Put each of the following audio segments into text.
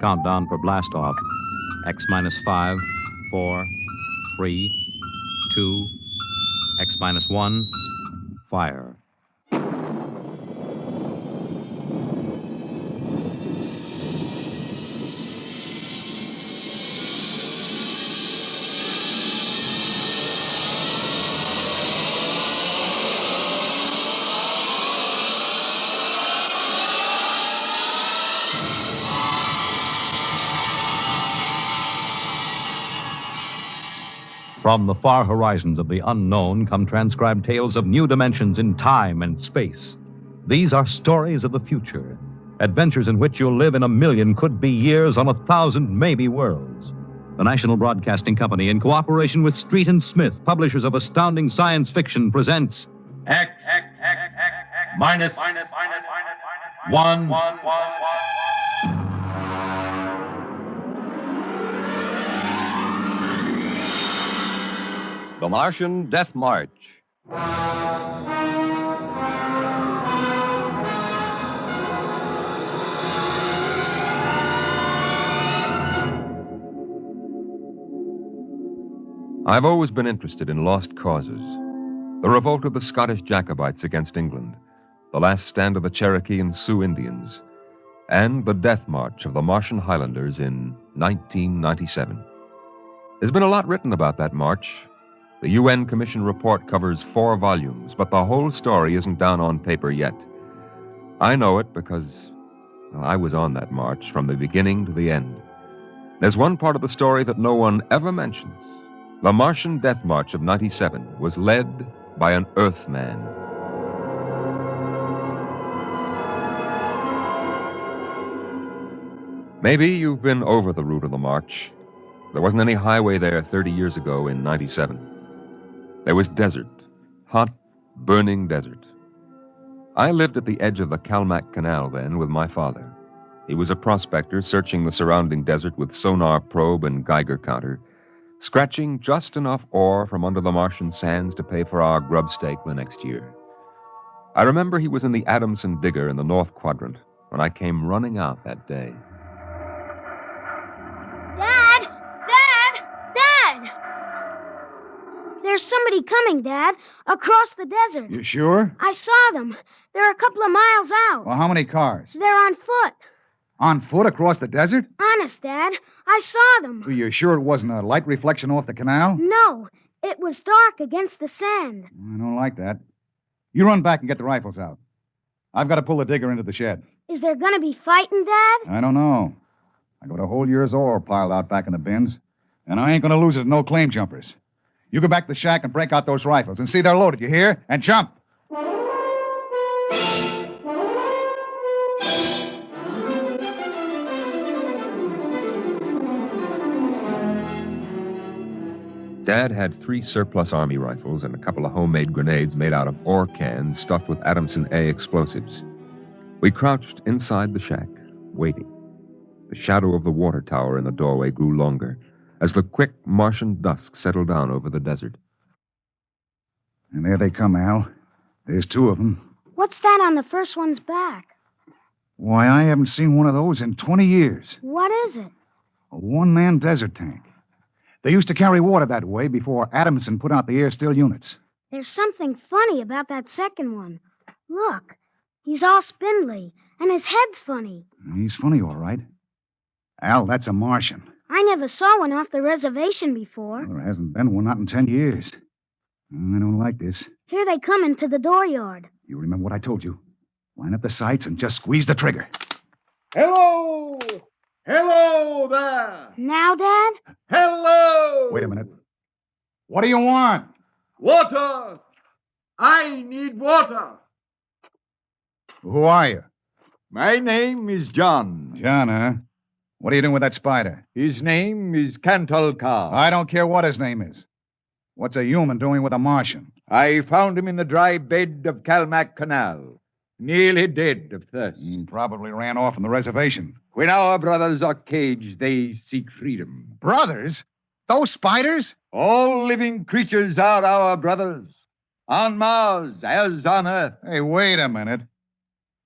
Countdown for blastoff. X minus 5, 4, 3, 2, X minus 1, fire. From the far horizons of the unknown come transcribed tales of new dimensions in time and space. These are stories of the future, adventures in which you'll live in a million could-be years on 1,000 maybe worlds. The National Broadcasting Company, in cooperation with Street and Smith, publishers of astounding science fiction, presents X minus 1. The Martian Death March. I've always been interested in lost causes. The revolt of the Scottish Jacobites against England, the last stand of the Cherokee and Sioux Indians, and the death march of the Martian Highlanders in 1997. There's been a lot written about that march. The UN Commission report covers 4 volumes, but the whole story isn't down on paper yet. I know it because, I was on that march from the beginning to the end. There's one part of the story that no one ever mentions. The Martian Death March of 97 was led by an Earthman. Maybe you've been over the route of the march. There wasn't any highway there 30 years ago in 97. There was desert, hot, burning desert. I lived at the edge of the Calmac Canal then with my father. He was a prospector searching the surrounding desert with sonar probe and Geiger counter, scratching just enough ore from under the Martian sands to pay for our grub stake the next year. I remember he was in the Adamson digger in the North Quadrant when I came running out that day. There's somebody coming, Dad, across the desert. You sure? I saw them. They're a couple of miles out. Well, how many cars? They're on foot. On foot across the desert? Honest, Dad. I saw them. Are you sure it wasn't a light reflection off the canal? No. It was dark against the sand. I don't like that. You run back and get the rifles out. I've got to pull the digger into the shed. Is there going to be fighting, Dad? I don't know. I got a whole year's ore piled out back in the bins, and I ain't going to lose it to no claim jumpers. You go back to the shack and break out those rifles and see they're loaded, you hear? And jump! Dad had 3 surplus Army rifles and a couple of homemade grenades made out of ore cans stuffed with Adamson A explosives. We crouched inside the shack, waiting. The shadow of the water tower in the doorway grew longer as the quick Martian dusk settled down over the desert. And there they come, Al. There's 2 of them. What's that on the first one's back? Why, I haven't seen one of those in 20 years. What is it? A one-man desert tank. They used to carry water that way before Adamson put out the air-still units. There's something funny about that second one. Look, he's all spindly, and his head's funny. He's funny, all right. Al, that's a Martian. I never saw one off the reservation before. Well, there hasn't been one, not in 10 years. I don't like this. Here they come into the dooryard. You remember what I told you. Line up the sights and just squeeze the trigger. Hello! Hello there! Now, Dad? Hello! Wait a minute. What do you want? Water! I need water! Who are you? My name is John. John, huh? What are you doing with that spider? His name is Cantalcar. I don't care what his name is. What's a human doing with a Martian? I found him in the dry bed of Calmac Canal, nearly dead of thirst. He probably ran off from the reservation. When our brothers are caged, they seek freedom. Brothers? Those spiders? All living creatures are our brothers, on Mars as on Earth. Hey, wait a minute.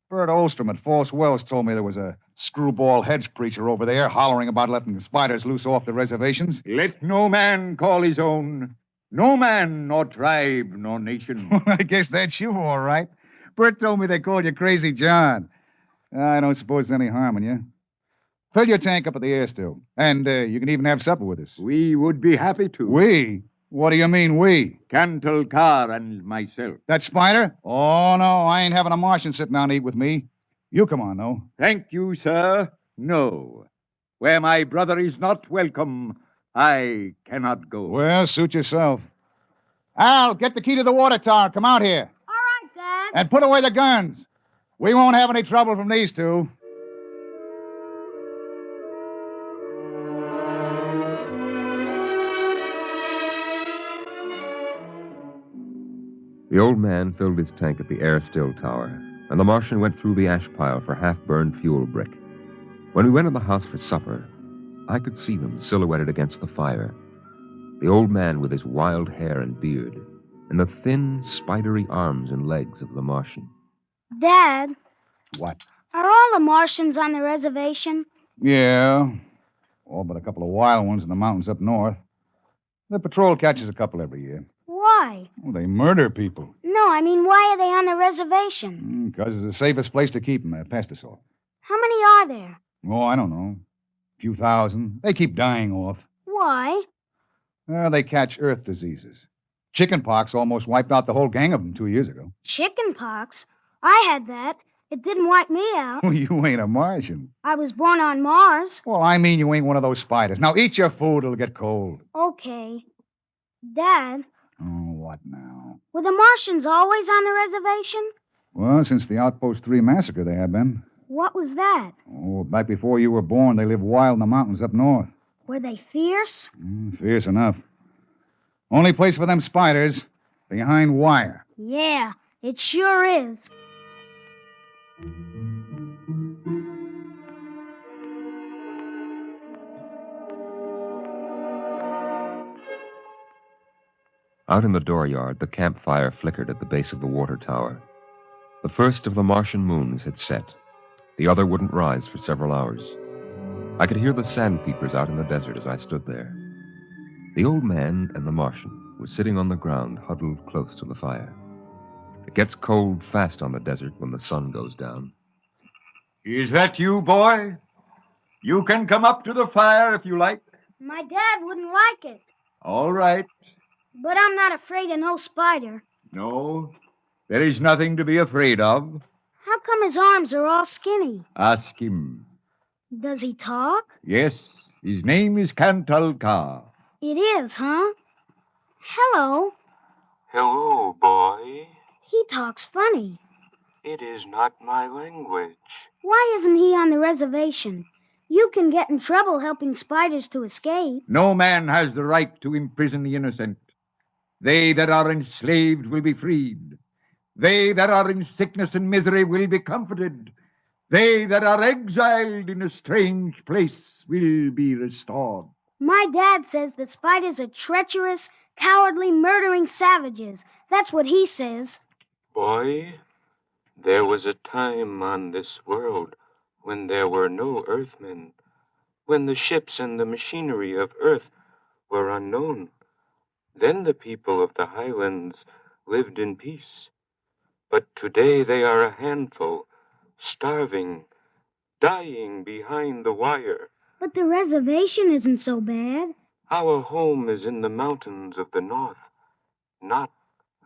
Bert Olstrom at False Wells told me there was a screwball heads preacher over there hollering about letting the spiders loose off the reservations. Let no man call his own. No man, nor tribe, nor nation. I guess that's you, all right. Bert told me they called you Crazy John. I don't suppose there's any harm in you. Fill your tank up at the air still. And you can even have supper with us. We would be happy to. We? What do you mean, we? Cantle Carr and myself. That spider? Oh, no, I ain't having a Martian sit down and eat with me. You come on, though. Thank you, sir. No. Where my brother is not welcome, I cannot go. Well, suit yourself. Al, get the key to the water tower. Come out here. All right, Dad. And put away the guns. We won't have any trouble from these two. The old man filled his tank at the air still tower, and the Martian went through the ash pile for half-burned fuel brick. When we went in the house for supper, I could see them silhouetted against the fire. The old man with his wild hair and beard, and the thin, spidery arms and legs of the Martian. Dad, What? are all the Martians on the reservation? Yeah. All but a couple of wild ones in the mountains up north. The patrol catches a couple every year. Why? Well, they murder people. No, I mean, why are they on the reservation? Because it's the safest place to keep them, past us all. How many are there? Oh, I don't know. A few thousand. They keep dying off. Why? They catch earth diseases. Chickenpox almost wiped out the whole gang of them 2 years ago. Chicken pox? I had that. It didn't wipe me out. Well, you ain't a Martian. I was born on Mars. Well, I mean you ain't one of those spiders. Now eat your food, it'll get cold. Okay. Dad, Oh, what now? were the Martians always on the reservation? Well, since the Outpost 3 massacre, they have been. What was that? Oh, back before you were born, they lived wild in the mountains up north. Were they fierce? Fierce enough. Only place for them spiders, behind wire. Yeah, it sure is. Out in the dooryard, the campfire flickered at the base of the water tower. The first of the Martian moons had set. The other wouldn't rise for several hours. I could hear the sandpeepers out in the desert as I stood there. The old man and the Martian were sitting on the ground, huddled close to the fire. It gets cold fast on the desert when the sun goes down. Is that you, boy? You can come up to the fire if you like. My dad wouldn't like it. All right. But I'm not afraid of no spider. No, there is nothing to be afraid of. How come his arms are all skinny? Ask him. Does he talk? Yes, his name is Cantle Carr. It is, huh? Hello. Hello, boy. He talks funny. It is not my language. Why isn't he on the reservation? You can get in trouble helping spiders to escape. No man has the right to imprison the innocent. They that are enslaved will be freed. They that are in sickness and misery will be comforted. They that are exiled in a strange place will be restored. My dad says that spiders are treacherous, cowardly, murdering savages. That's what he says. Boy, there was a time on this world when there were no Earthmen, when the ships and the machinery of Earth were unknown. Then the people of the highlands lived in peace. But today they are a handful, starving, dying behind the wire. But the reservation isn't so bad. Our home is in the mountains of the north, not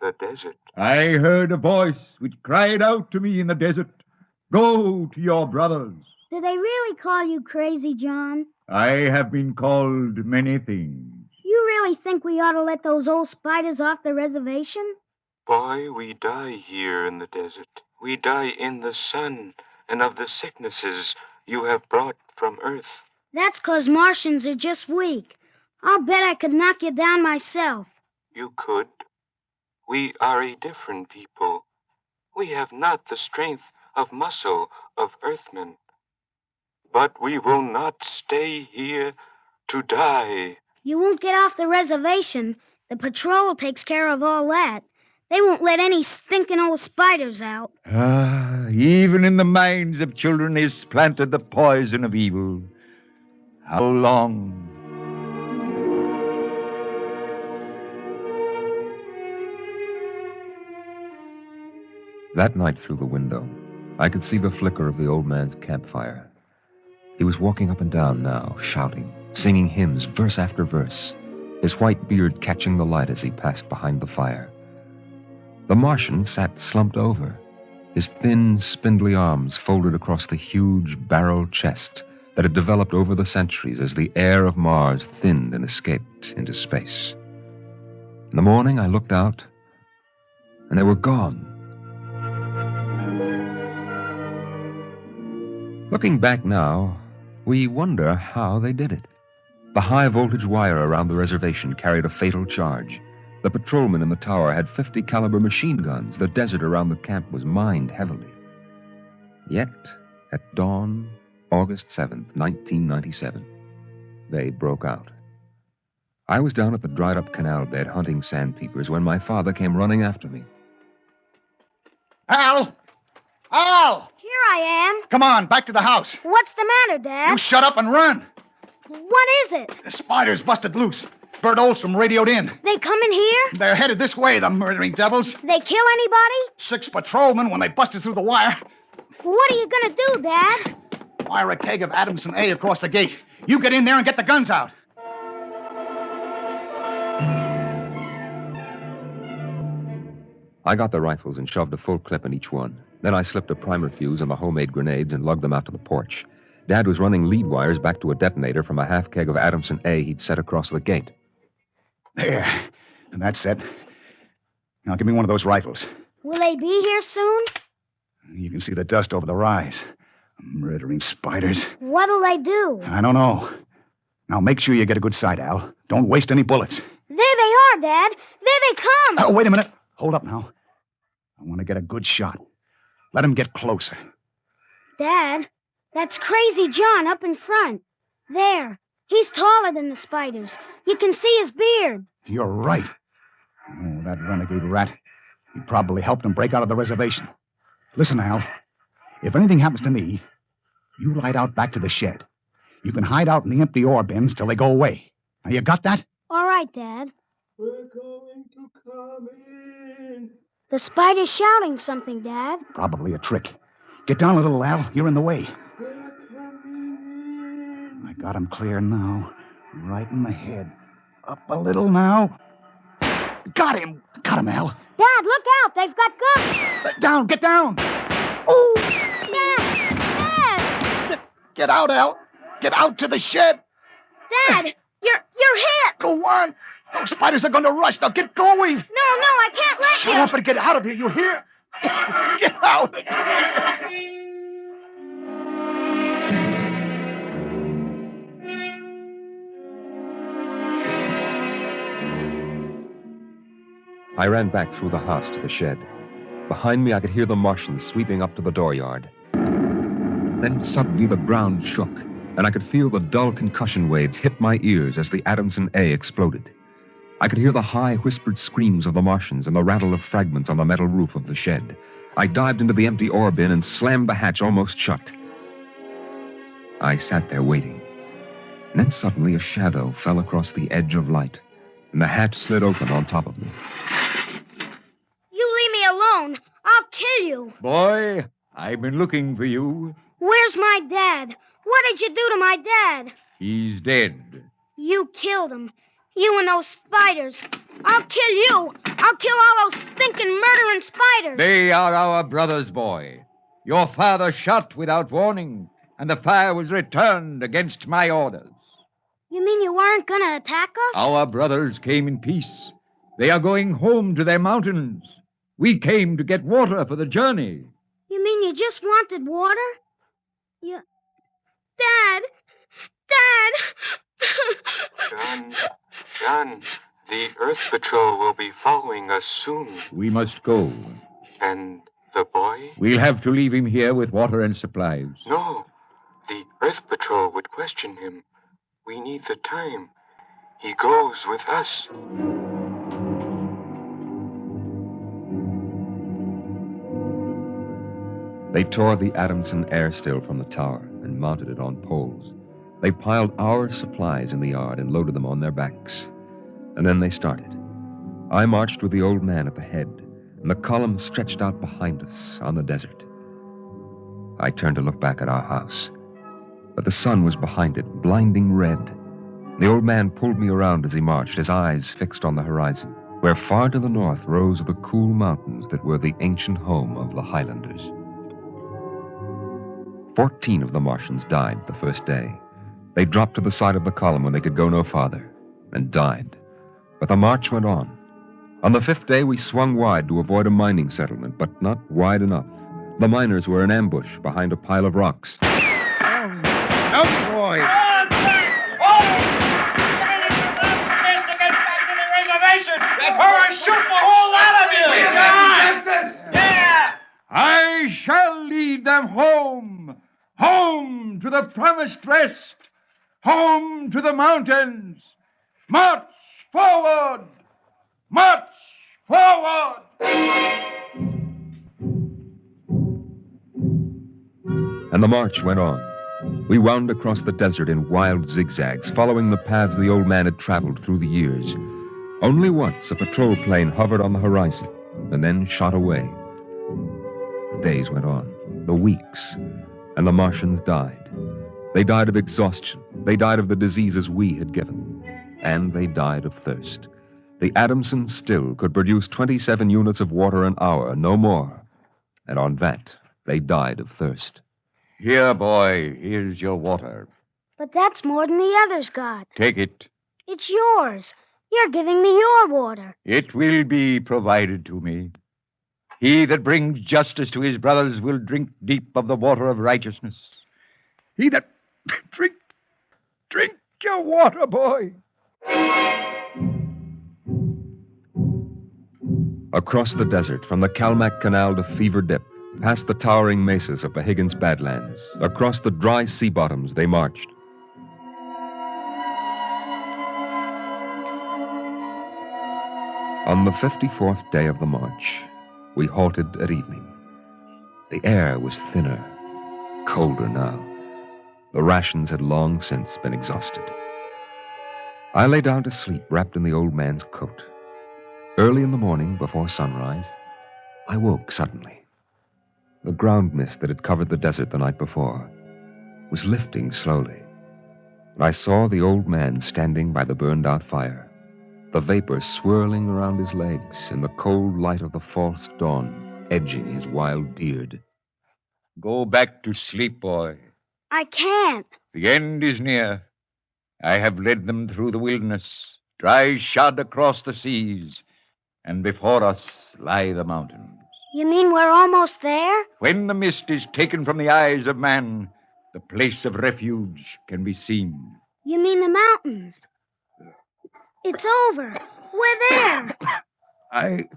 the desert. I heard a voice which cried out to me in the desert, "Go to your brothers." Do they really call you Crazy John? I have been called many things. You really think we ought to let those old spiders off the reservation? Boy, we die here in the desert. We die in the sun and of the sicknesses you have brought from Earth. That's 'cause Martians are just weak. I'll bet I could knock you down myself. You could. We are a different people. We have not the strength of muscle of Earthmen. But we will not stay here to die. You won't get off the reservation. The patrol takes care of all that. They won't let any stinking old spiders out. Even in the minds of children is planted the poison of evil. How long? That night through the window, I could see the flicker of the old man's campfire. He was walking up and down now, shouting, singing hymns, verse after verse, his white beard catching the light as he passed behind the fire. The Martian sat slumped over, his thin, spindly arms folded across the huge barrel chest that had developed over the centuries as the air of Mars thinned and escaped into space. In the morning, I looked out, and they were gone. Looking back now, we wonder how they did it. The high-voltage wire around the reservation carried a fatal charge. The patrolmen in the tower had 50-caliber machine guns. The desert around the camp was mined heavily. Yet, at dawn, August 7th, 1997, they broke out. I was down at the dried-up canal bed hunting sandpeepers when my father came running after me. Al! Al! Here I am. Come on, back to the house. What's the matter, Dad? You shut up and run. What is it? The spiders busted loose. Bert Olstrom radioed in. They come in here? They're headed this way, the murdering devils. They kill anybody? 6 patrolmen when they busted through the wire. What are you gonna do, Dad? Fire a keg of Adamson A across the gate. You get in there and get the guns out. I got the rifles and shoved a full clip in each one. Then I slipped a primer fuse on the homemade grenades and lugged them out to the porch. Dad was running lead wires back to a detonator from a half keg of Adamson A he'd set across the gate. There. And that's it. Now give me one of those rifles. Will they be here soon? You can see the dust over the rise. Murdering spiders. What'll they do? I don't know. Now make sure you get a good sight, Al. Don't waste any bullets. There they are, Dad. There they come. Oh, wait a minute. Hold up now. I want to get a good shot. Let him get closer. Dad, that's Crazy John up in front. There. He's taller than the spiders. You can see his beard. You're right. Oh, that renegade rat. He probably helped him break out of the reservation. Listen, Al. If anything happens to me, you ride out back to the shed. You can hide out in the empty ore bins till they go away. Now, you got that? All right, Dad. We're going to come in. The spider's shouting something, Dad. Probably a trick. Get down a little, Al. You're in the way. We're coming in. I got him clear now. Right in the head. Up a little now. Got him! Got him, Al. Dad, look out! They've got guns! Down! Get down! Oh! Dad! Dad! Get out, Al! Get out to the shed! Dad! You're hit! Go on! Those spiders are going to rush. Now get going! No, I can't let Shut you! up and get out of here, you hear? Get out! I ran back through the house to the shed. Behind me, I could hear the Martians sweeping up to the dooryard. Then suddenly the ground shook, and I could feel the dull concussion waves hit my ears as the Adamson A exploded. I could hear the high, whispered screams of the Martians and the rattle of fragments on the metal roof of the shed. I dived into the empty ore bin and slammed the hatch almost shut. I sat there waiting. And then suddenly a shadow fell across the edge of light, and the hatch slid open on top of me. You leave me alone. I'll kill you. Boy, I've been looking for you. Where's my dad? What did you do to my dad? He's dead. You killed him. You and those spiders. I'll kill you. I'll kill all those stinking murdering spiders. They are our brothers, boy. Your father shot without warning, and the fire was returned against my orders. You mean you weren't gonna attack us? Our brothers came in peace. They are going home to their mountains. We came to get water for the journey. You mean you just wanted water? You... Dad! John, the Earth Patrol will be following us soon. We must go. And the boy? We'll have to leave him here with water and supplies. No, the Earth Patrol would question him. We need the time. He goes with us. They tore the Adamson air still from the tower and mounted it on poles. They piled our supplies in the yard and loaded them on their backs. And then they started. I marched with the old man at the head, and the column stretched out behind us on the desert. I turned to look back at our house, but the sun was behind it, blinding red. The old man pulled me around as he marched, his eyes fixed on the horizon, where far to the north rose the cool mountains that were the ancient home of the Highlanders. 14 of the Martians died the first day. They dropped to the side of the column when they could go no farther, and died. But the march went on. On the 5th day, we swung wide to avoid a mining settlement, but not wide enough. The miners were in ambush behind a pile of rocks. Out, boys! Shoot the whole lot of you! Yeah! I shall lead them home, home to the promised rest, home to the mountains. March forward! March forward! And the march went on. We wound across the desert in wild zigzags, following the paths the old man had traveled through the years. Only once a patrol plane hovered on the horizon and then shot away. The days went on, the weeks, and the Martians died. They died of exhaustion. They died of the diseases we had given. And they died of thirst. The Adamson still could produce 27 units of water an hour, no more. And on that, they died of thirst. Here, boy, here's your water. But that's more than the others got. Take it. It's yours. You're giving me your water. It will be provided to me. He that brings justice to his brothers will drink deep of the water of righteousness. He that drink your water, boy. Across the desert, from the Kalmak Canal to Fever Dip, past the towering mesas of the Higgins Badlands, across the dry sea bottoms they marched. On the 54th day of the march, we halted at evening. The air was thinner, colder now. The rations had long since been exhausted. I lay down to sleep wrapped in the old man's coat. Early in the morning, before sunrise, I woke suddenly. The ground mist that had covered the desert the night before was lifting slowly, and I saw the old man standing by the burned-out fire, the vapor swirling around his legs in the cold light of the false dawn, edging his wild beard. Go back to sleep, boy. I can't. The end is near. I have led them through the wilderness, dry shod across the seas, and before us lie the mountains. You mean we're almost there? When the mist is taken from the eyes of man, the place of refuge can be seen. You mean the mountains? It's over. We're there. I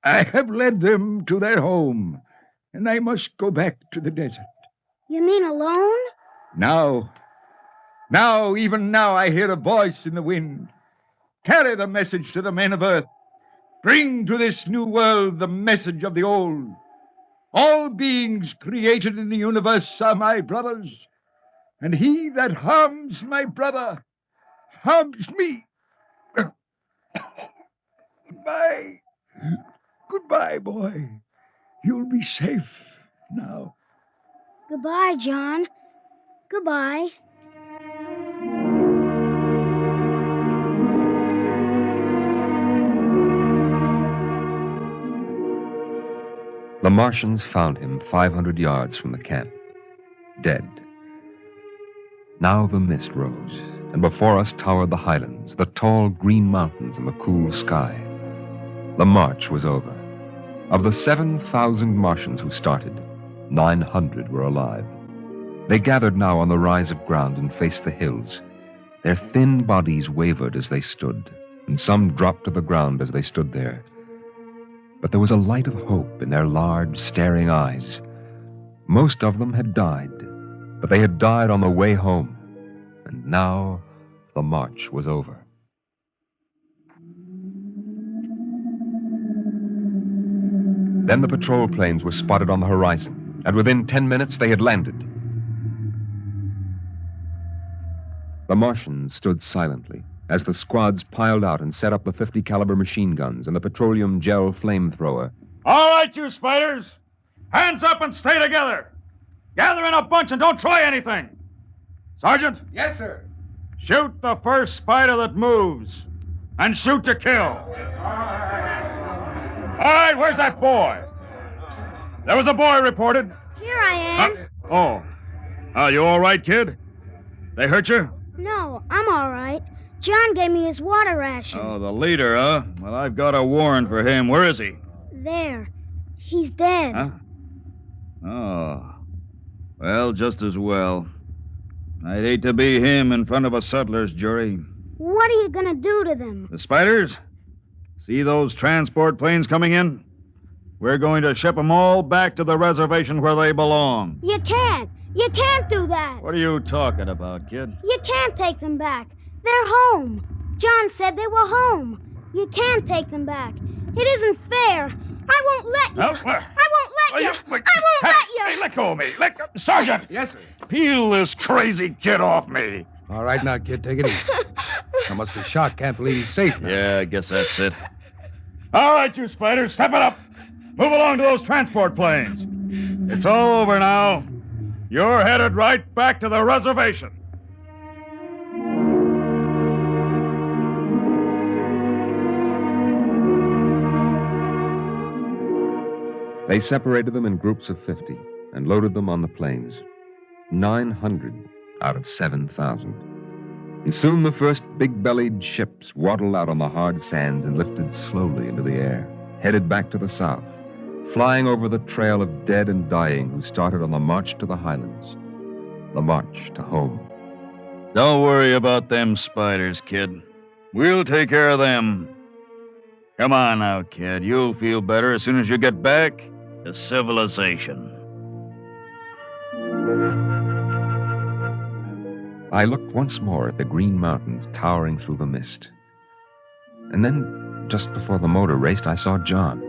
have led them to their home, and I must go back to the desert. You mean alone? Even now, I hear a voice in the wind. Carry the message to the men of earth. Bring to this new world the message of the old. All beings created in the universe are my brothers, and he that harms my brother harms me. Goodbye. Goodbye, boy. You'll be safe now. Goodbye, John. Goodbye. The Martians found him 500 yards from the camp, dead. Now the mist rose, and before us towered the highlands, the tall green mountains and the cool sky. The march was over. Of the 7,000 Martians who started, 900 were alive. They gathered now on the rise of ground and faced the hills. Their thin bodies wavered as they stood, and some dropped to the ground as they stood there. But there was a light of hope in their large, staring eyes. Most of them had died, but they had died on the way home, and now the march was over. Then the patrol planes were spotted on the horizon, and within 10 minutes they had landed. The Martians stood silently as the squads piled out and set up the 50 caliber machine guns and the petroleum gel flamethrower. All right, you spiders! Hands up and stay together! Gather in a bunch and don't try anything! Sergeant? Yes, sir. Shoot the first spider that moves. And shoot to kill. All right, where's that boy? There was a boy reported. Here I am. You all right, kid? They hurt you? No, I'm all right. John gave me his water ration. Oh, the leader, huh? Well, I've got a warrant for him. Where is he? There. He's dead. Huh? Oh. Well, just as well. I'd hate to be him in front of a settler's jury. What are you gonna do to them? The spiders? See those transport planes coming in? We're going to ship them all back to the reservation where they belong. You can't. You can't do that. What are you talking about, kid? You can't take them back. They're home. John said they were home. You can't take them back. It isn't fair. I won't let you. I won't let you. I won't let you. Hey, let go of me. Sergeant! Yes, sir. Peel this crazy kid off me. All right now, kid, take it easy. I must be shot. Can't believe he's safe now. Yeah, I guess that's it. All right, you spiders, step it up. Move along to those transport planes. It's all over now. You're headed right back to the reservation. They separated them in groups of 50 and loaded them on the planes. 900 out of 7,000. And soon the first big-bellied ships waddled out on the hard sands and lifted slowly into the air, headed back to the south, flying over the trail of dead and dying who started on the march to the highlands, the march to home. Don't worry about them spiders, kid. We'll take care of them. Come on now, kid. You'll feel better as soon as you get back to civilization. I looked once more at the green mountains towering through the mist. And then, just before the motor raced, I saw John.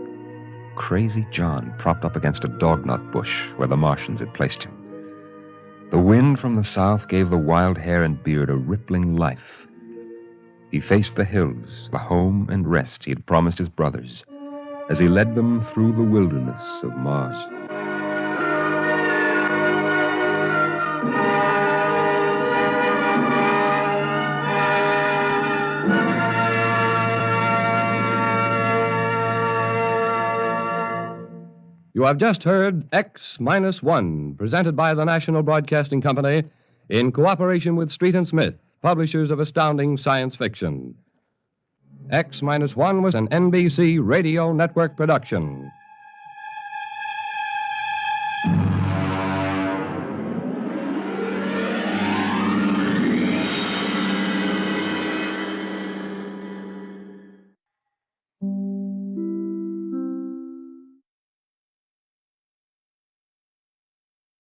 Crazy John propped up against a dognut bush where the Martians had placed him. The wind from the south gave the wild hair and beard a rippling life. He faced the hills, the home and rest he had promised his brothers, as he led them through the wilderness of Mars. You have just heard X-1, presented by the National Broadcasting Company in cooperation with Street and Smith, publishers of astounding science fiction. X-1 was an NBC Radio Network production.